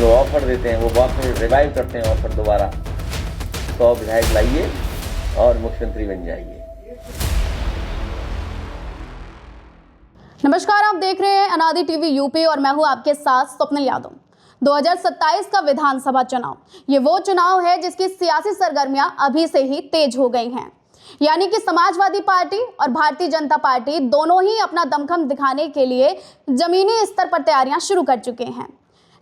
जो ऑफर देते हैं वो वापस रिवाइव करते हैं ऑफर दोबारा। 100 विधायक लाइए और मुख्यमंत्री बन जाइए। नमस्कार, आप देख रहे हैं अनादि टीवी यूपी और मैं हूं आपके साथ स्वप्निल यादव। 2027 का विधानसभा चुनाव, ये वो चुनाव है जिसकी सियासी सरगर्मियां अभी से ही तेज हो गई हैं। यानी कि समाजवादी पार्टी और भारतीय जनता पार्टी दोनों ही अपना दमखम दिखाने के लिए जमीनी स्तर पर तैयारियां शुरू कर चुके हैं।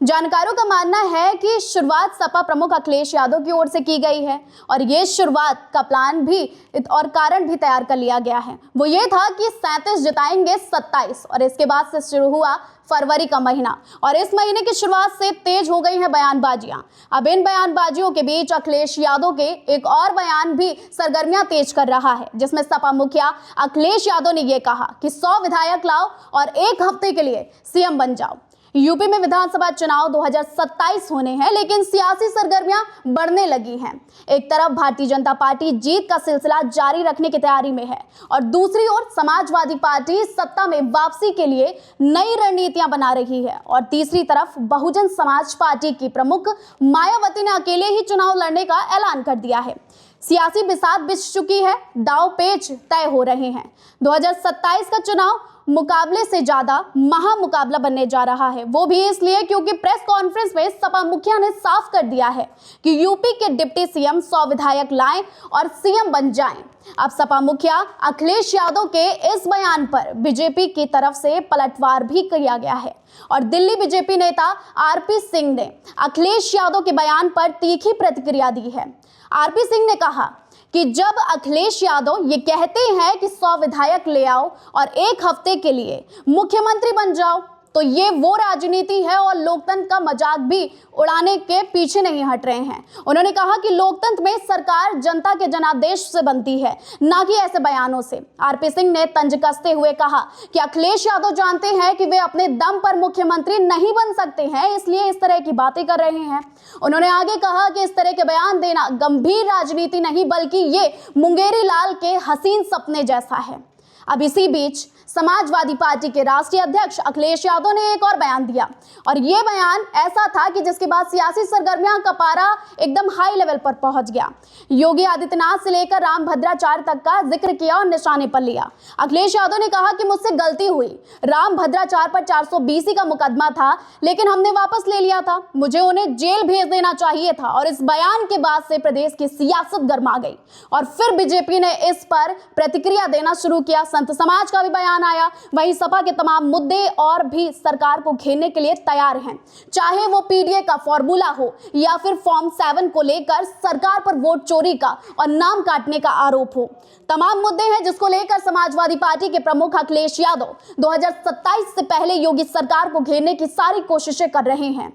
जानकारों का मानना है कि शुरुआत सपा प्रमुख अखिलेश यादव की ओर से की गई है और ये शुरुआत का प्लान भी और कारण भी तैयार कर लिया गया है। वो ये था कि 37 जिताएंगे 27 और इसके बाद से शुरू हुआ फरवरी का महीना और इस महीने की शुरुआत से तेज हो गई हैं बयानबाजियां। अब इन बयानबाजियों के बीच अखिलेश यादव के एक और बयान भी सरगर्मियां तेज कर रहा है, जिसमें सपा मुखिया अखिलेश यादव ने यह कहा कि 100 विधायक लाओ और एक हफ्ते के लिए सीएम बन जाओ। यूपी में विधानसभा चुनाव 2027 होने हैं, लेकिन सियासी सरगर्मियां बढ़ने लगी हैं। एक तरफ भारतीय जनता पार्टी जीत का सिलसिला जारी रखने की तैयारी में है और दूसरी ओर समाजवादी पार्टी सत्ता में वापसी के लिए नई रणनीतियां बना रही है और तीसरी तरफ बहुजन समाज पार्टी की प्रमुख मायावती ने अकेले ही चुनाव लड़ने का ऐलान कर दिया है। सियासी बिसात बिछ चुकी है, दांव पेच तय हो रहे हैं। 2027 का चुनाव मुकाबले से ज्यादा महामुकाबला बनने जा रहा है, वो भी इसलिए क्योंकि प्रेस कॉन्फ्रेंस में सपा मुखिया ने साफ कर दिया है कि यूपी के डिप्टी सीएम 100 विधायक लाएं और सीएम बन जाएं। अब सपा मुखिया अखिलेश यादव के इस बयान पर बीजेपी की तरफ से पलटवार भी किया गया है और दिल्ली बीजेपी नेता आरपी सिंह ने अखिलेश यादव के बयान पर तीखी प्रतिक्रिया दी है। आरपी सिंह ने कहा कि जब अखिलेश यादव ये कहते हैं कि 100 विधायक ले आओ और एक हफ्ते के लिए मुख्यमंत्री बन जाओ, तो ये वो राजनीति है और लोकतंत्र का मजाक भी उड़ाने के पीछे नहीं हट रहे हैं। उन्होंने कहा कि लोकतंत्र में सरकार जनता के जनादेश से बनती है, ना कि ऐसे बयानों से। आरपी सिंह ने तंज कसते हुए कहा कि अखिलेश यादव जानते हैं कि वे अपने दम पर मुख्यमंत्री नहीं बन सकते हैं, इसलिए इस तरह की बातें कर रहे हैं। उन्होंने आगे कहा कि इस तरह के बयान देना गंभीर राजनीति नहीं, बल्कि ये मुंगेरी लाल के हसीन सपने जैसा है। अब इसी बीच समाजवादी पार्टी के राष्ट्रीय अध्यक्ष अखिलेश यादव ने एक और बयान दिया और यह बयान ऐसा था कि जिसके बाद सियासी सरगर्मियां का पारा एकदम हाई लेवल पर पहुंच गया। योगी आदित्यनाथ से लेकर राम भद्राचार्य तक का जिक्र किया और निशाने पर लिया। अखिलेश यादव ने कहा कि मुझसे गलती हुई, राम भद्राचार्य पर 420 का मुकदमा था, लेकिन हमने वापस ले लिया था। मुझे उन्हें जेल भेज देना चाहिए था और इस बयान के बाद से प्रदेश की सियासत गर्मा गई और फिर बीजेपी ने इस पर प्रतिक्रिया देना शुरू किया। संत समाज का भी बयान आया। वहीं सपा के तमाम मुद्दे और भी सरकार को घेरने के लिए तैयार हैं, चाहे वो पीडीए का फॉर्मूला हो या फिर फॉर्म 7 को लेकर सरकार पर वोट चोरी का और नाम काटने का आरोप हो। तमाम मुद्दे हैं जिसको लेकर समाजवादी पार्टी के प्रमुख अखिलेश यादव 2027 से पहले योगी सरकार को घेरने की सारी कोशिशें कर रहे हैं।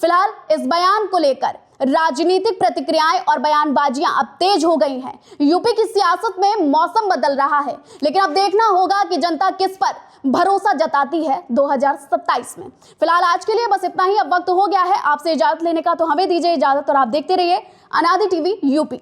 फिलहाल इस बयान को लेकर राजनीतिक प्रतिक्रियाएं और बयानबाजियां अब तेज हो गई हैं। यूपी की सियासत में मौसम बदल रहा है, लेकिन अब देखना होगा कि जनता किस पर भरोसा जताती है 2027 में। फिलहाल आज के लिए बस इतना ही। अब वक्त हो गया है आपसे इजाजत लेने का, तो हमें दीजिए इजाजत और आप देखते रहिए अनादि टीवी यूपी।